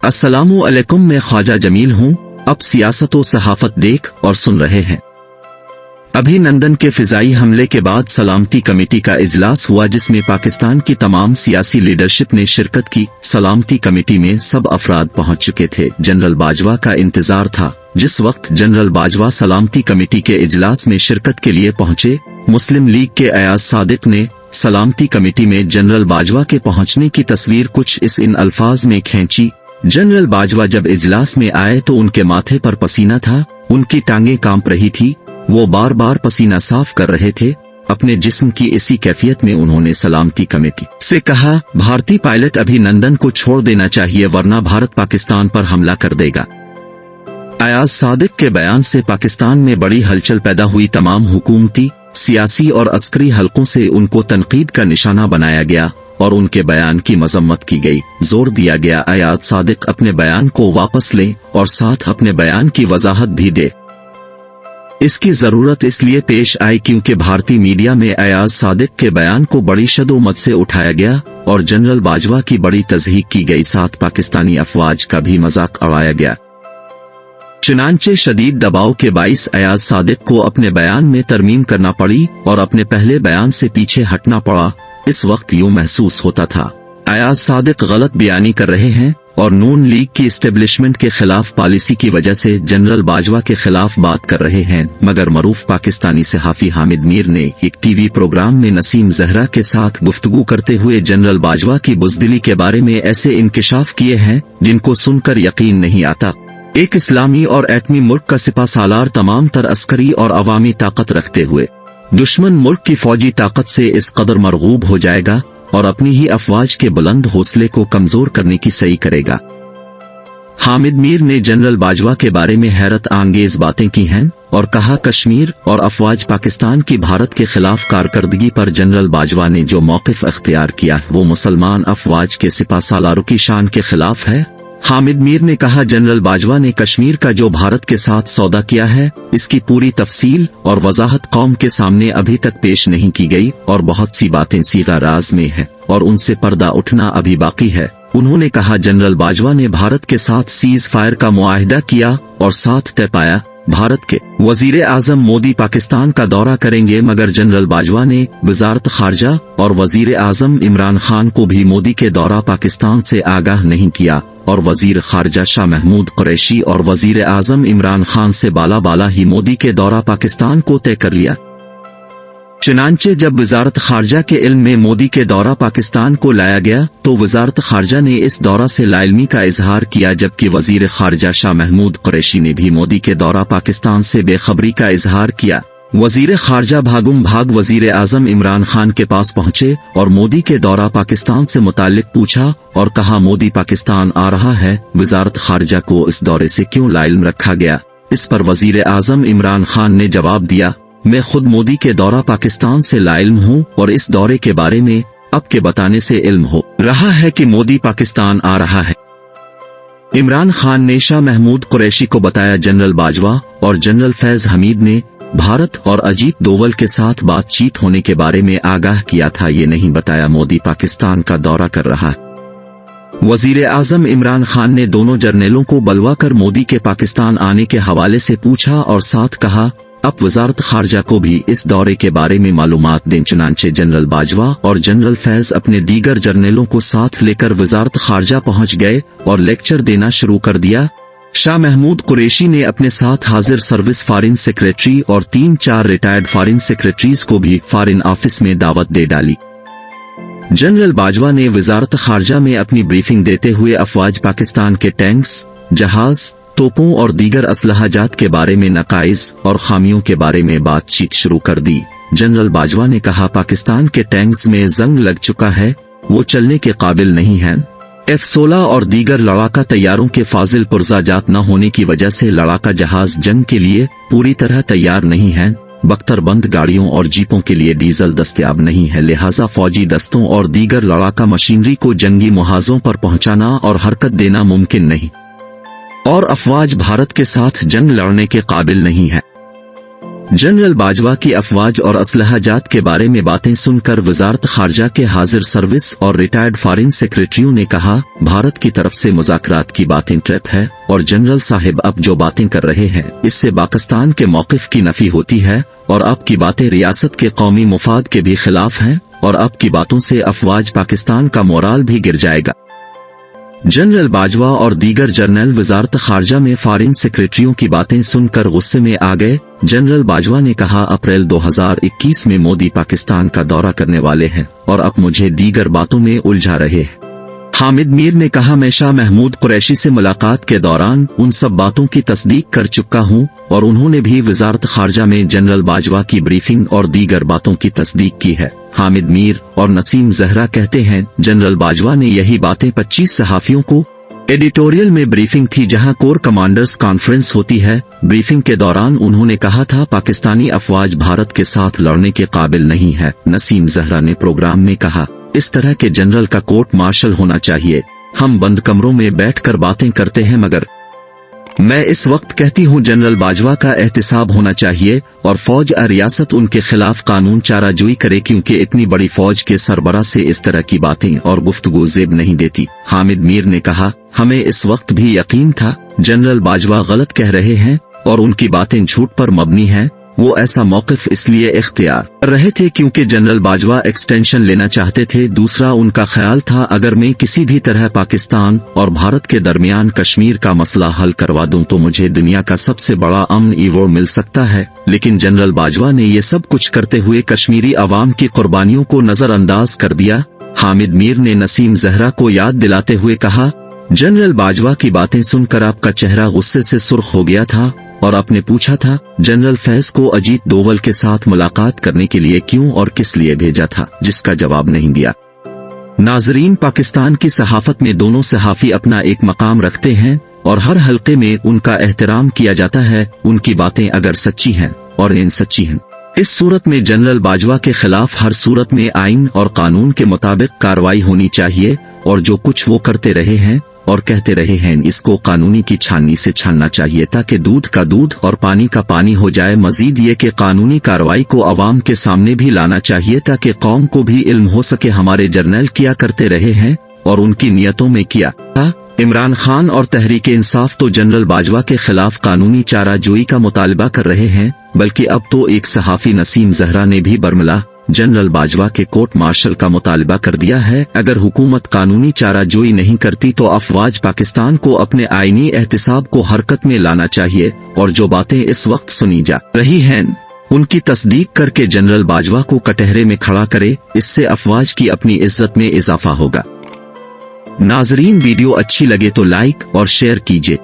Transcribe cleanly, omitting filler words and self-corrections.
अस्सलामु अलैकुम, मैं ख्वाजा जमील हूँ। अब सियासत व सहाफत देख और सुन रहे हैं। अभिनंदन के फिजाई हमले के बाद सलामती कमेटी का इजलास हुआ, जिसमें पाकिस्तान की तमाम सियासी लीडरशिप ने शिरकत की। सलामती कमेटी में सब अफराद पहुंच चुके थे। जनरल बाजवा का इंतजार था। जिस वक्त जनरल बाजवा सलामती कमेटी के इजलास में शिरकत के लिए पहुंचे, मुस्लिम लीग के अयाज सादिक ने सलामती कमेटी में जनरल बाजवा के पहुंचने की तस्वीर कुछ इन अल्फाज में खींची। जनरल बाजवा जब इजलास में आए तो उनके माथे पर पसीना था, उनकी टांगें कांप रही थी, वो बार बार पसीना साफ कर रहे थे। अपने जिस्म की इसी कैफियत में उन्होंने सलामती कमेटी से कहा, भारतीय पायलट अभिनंदन को छोड़ देना चाहिए वरना भारत पाकिस्तान पर हमला कर देगा। अयाज सादिक के बयान से पाकिस्तान में बड़ी हलचल पैदा हुई। तमाम हुकूमती, सियासी और अस्करी हलकों से उनको तनकीद का निशाना बनाया गया और उनके बयान की मजम्मत की गई। जोर दिया गया अयाज सादिक अपने बयान को वापस लें और साथ अपने बयान की वजाहत भी दे। इसकी जरूरत इसलिए पेश आई क्योंकि भारतीय मीडिया में अयाज सादिक के बयान को बड़ी शदोमत से उठाया गया और जनरल बाजवा की बड़ी तज़हीक की गई। साथ पाकिस्तानी अफवाज का भी मजाक उड़ाया गया। चुनांचे शदीद दबाव के बाइस अयाज सादिक को अपने बयान में तरमीम करना पड़ी और अपने पहले बयान से पीछे हटना पड़ा। इस वक्त यूं महसूस होता था अयाज सादिक गलत बयानी कर रहे हैं और नून लीग की इस्टेब्लिशमेंट के खिलाफ पॉलिसी की वजह से जनरल बाजवा के खिलाफ बात कर रहे हैं। मगर मरूफ पाकिस्तानी सहाफी हामिद मीर ने एक टीवी प्रोग्राम में नसीम जहरा के साथ गुफ्तगू करते हुए जनरल बाजवा की बुज़दिली के बारे में ऐसे इंकिशाफ किए हैं जिनको सुनकर यकीन नहीं आता। एक इस्लामी और एटमी मुल्क का सिपाहसालार तमाम तर अस्करी और अवामी ताकत रखते हुए दुश्मन मुल्क की फौजी ताकत से इस कदर मरगूब हो जाएगा और अपनी ही अफवाज के बुलंद हौसले को कमजोर करने की सही करेगा। हामिद मीर ने जनरल बाजवा के बारे में हैरत आंगेज बातें की हैं और कहा, कश्मीर और अफवाज पाकिस्तान की भारत के खिलाफ कारकर्दगी पर जनरल बाजवा ने जो मौक़िफ़ अख्तियार किया वो मुसलमान अफवाज के सिपाहसालारों की शान के खिलाफ है। हामिद मीर ने कहा, जनरल बाजवा ने कश्मीर का जो भारत के साथ सौदा किया है, इसकी पूरी तफसील और वजाहत कौम के सामने अभी तक पेश नहीं की गई और बहुत सी बातें सीगा राज में हैं और उनसे पर्दा उठना अभी बाकी है। उन्होंने कहा, जनरल बाजवा ने भारत के साथ सीज फायर का मुआहिदा किया और साथ तय पाया भारत के वजीर आजम मोदी पाकिस्तान का दौरा करेंगे, मगर जनरल बाजवा ने वजारत खारजा और वजीर आजम इमरान खान को भी मोदी के दौरा पाकिस्तान से आगाह नहीं किया और वजीर खारजा शाह महमूद कुरैशी और वजीर आजम इमरान खान से बाला ही मोदी के दौरा पाकिस्तान को तय कर लिया। चुनांचे जब वजारत खारजा के इल्म में मोदी के दौरा पाकिस्तान को लाया गया तो वजारत खारजा ने इस दौरा से लाइल्मी का इजहार किया, जबकि वजीर खारजा शाह महमूद कुरैशी ने भी मोदी के दौरा पाकिस्तान से बेखबरी का इजहार किया। वजीर खारजा भागम भाग वजीर आजम इमरान खान के पास पहुंचे और मोदी के दौरा पाकिस्तान से मुताल्लिक पूछा और कहा, मोदी पाकिस्तान आ रहा है, वजारत खारजा को इस दौरे से क्यों लाइल्म रखा गया? इस पर वजीर आजम इमरान खान ने जवाब दिया, मैं खुद मोदी के दौरा पाकिस्तान से लाइल्म हूँ और इस दौरे के बारे में अब के बताने से इल्म हो रहा है कि मोदी पाकिस्तान आ रहा है। इमरान खान ने शाह महमूद कुरैशी को बताया। जनरल बाजवा और जनरल फैज हमीद ने भारत और अजीत डोवल के साथ बातचीत होने के बारे में आगाह किया था, ये नहीं बताया मोदी पाकिस्तान का दौरा कर रहा है। वजीर आजम इमरान खान ने दोनों जर्नलों को बुलवा कर मोदी के पाकिस्तान आने के हवाले से पूछा और साथ कहा, अब वजारत खारजा को भी इस दौरे के बारे में मालूमात दें। चुनांचे जनरल बाजवा और जनरल फैज अपने दीगर जर्नलों को साथ लेकर वजारत खारजा पहुंच गए और लेक्चर देना शुरू कर दिया। शाह महमूद कुरैशी ने अपने साथ हाजिर सर्विस फॉरेन सेक्रेटरी और 3-4 रिटायर्ड फॉरेन सेक्रेटरीज को भी फॉरेन ऑफिस में दावत दे डाली। जनरल बाजवा ने वजारत खारजा में अपनी ब्रीफिंग देते हुए अफवाज पाकिस्तान के टैंक्स, जहाज, तोपों और दीगर असलहाजात के बारे में नकाइज और खामियों के बारे में बातचीत शुरू कर दी। जनरल बाजवा ने कहा, पाकिस्तान के टैंक्स में जंग लग चुका है, वो चलने के काबिल नहीं है। F-16 और दीगर लड़ाका तैयारों के फाजिल पुर्जाजात न होने की वजह से लड़ाका जहाज जंग के लिए पूरी तरह तैयार नहीं है। बख्तरबंद गाड़ियों और जीपों के लिए डीजल दस्तयाब नहीं है, लिहाजा फौजी दस्तों और दीगर लड़ाका मशीनरी को जंगी मुहाजों पर पहुंचाना और हरकत देना मुमकिन नहीं और अफवाज भारत के साथ जंग लड़ने के काबिल नहीं है। जनरल बाजवा की अफवाज और असलहाजात के बारे में बातें सुनकर वजारत खारजा के हाजिर सर्विस और रिटायर्ड फॉरेन सेक्रेटरियों ने कहा, भारत की तरफ से मुज़ाकरात की बातें ट्रैप है और जनरल साहिब अब जो बातें कर रहे हैं इससे पाकिस्तान के मौक़िफ़ की नफी होती है और आपकी बातें रियासत के कौमी मुफाद के भी खिलाफ हैं और आपकी बातों से अफवाज पाकिस्तान का मोराल भी गिर जाएगा। जनरल बाजवा और दीगर जर्नल वजारत खारजा में फॉरेन सेक्रेटरियों की बातें सुनकर गुस्से में आ गए। जनरल बाजवा ने कहा, अप्रैल 2021 में मोदी पाकिस्तान का दौरा करने वाले हैं और अब मुझे दीगर बातों में उलझा रहे हैं। हामिद मीर ने कहा, मैं शाह महमूद कुरैशी से मुलाकात के दौरान उन सब बातों की तस्दीक कर चुका हूं और उन्होंने भी वजारत खारजा में जनरल बाजवा की ब्रीफिंग और दीगर बातों की तस्दीक की है। हामिद मीर और नसीम जहरा कहते हैं, जनरल बाजवा ने यही बातें 25 सहाफियों को एडिटोरियल में ब्रीफिंग थी जहां कोर कमांडर्स कॉन्फ्रेंस होती है। ब्रीफिंग के दौरान उन्होंने कहा था, पाकिस्तानी अफवाज भारत के साथ लड़ने के काबिल नहीं है। नसीम जहरा ने प्रोग्राम में कहा, इस तरह के जनरल का कोर्ट मार्शल होना चाहिए। हम बंद कमरों में बैठकर बातें करते हैं मगर मैं इस वक्त कहती हूं जनरल बाजवा का एहतिसाब होना चाहिए और फौज रियासत उनके खिलाफ कानून चाराजोई करे क्योंकि इतनी बड़ी फौज के सरबरा से इस तरह की बातें और गुफ्तगू जेब नहीं देती। हामिद मीर ने कहा, हमें इस वक्त भी यकीन था जनरल बाजवा गलत कह रहे हैं और उनकी बातें झूठ पर मबनी हैं। वो ऐसा मौक़िफ़ इसलिए इख्तियार कर रहे थे क्योंकि जनरल बाजवा एक्सटेंशन लेना चाहते थे। दूसरा, उनका ख्याल था अगर मैं किसी भी तरह पाकिस्तान और भारत के दरमियान कश्मीर का मसला हल करवा दूं तो मुझे दुनिया का सबसे बड़ा अमन अवार्ड मिल सकता है। लेकिन जनरल बाजवा ने ये सब कुछ करते हुए कश्मीरी अवाम की कुर्बानियों को नजरअंदाज कर दिया। हामिद मीर ने नसीम जहरा को याद दिलाते हुए कहा, जनरल बाजवा की बातें सुनकर आपका चेहरा गुस्से से सुर्ख हो गया था और आपने पूछा था जनरल फैज को अजीत डोवल के साथ मुलाकात करने के लिए क्यों और किस लिए भेजा था, जिसका जवाब नहीं दिया। नाजरीन, पाकिस्तान की सहाफत में दोनों सहाफी अपना एक मकाम रखते हैं और हर हल्के में उनका एहतराम किया जाता है, उनकी बातें अगर सच्ची हैं और इन सच्ची हैं। इस सूरत में जनरल बाजवा के खिलाफ हर सूरत में आइन और कानून के मुताबिक कार्रवाई होनी चाहिए और जो कुछ वो करते रहे हैं और कहते रहे हैं इसको कानूनी की छाननी से छानना चाहिए ताकि दूध का दूध और पानी का पानी हो जाए। मजीद ये कि कानूनी कार्रवाई को अवाम के सामने भी लाना चाहिए ताकि कौम को भी इल्म हो सके हमारे जर्नल किया करते रहे हैं और उनकी नियतों में किया था। इमरान खान और तहरीक इंसाफ तो जनरल बाजवा के खिलाफ कानूनी चाराजोई का मुतालबा कर रहे हैं, बल्कि अब तो एक सहाफी नसीम जहरा ने भी बरमला जनरल बाजवा के कोर्ट मार्शल का मुतालबा कर दिया है। अगर हुकूमत कानूनी चाराजोई नहीं करती तो अफवाज पाकिस्तान को अपने आईनी एहतिसाब को हरकत में लाना चाहिए और जो बातें इस वक्त सुनी जा रही हैं उनकी तस्दीक करके जनरल बाजवा को कटहरे में खड़ा करे। इससे अफवाज की अपनी इज्जत में इजाफा होगा। नाजरीन, वीडियो अच्छी लगे तो लाइक और शेयर कीजिए।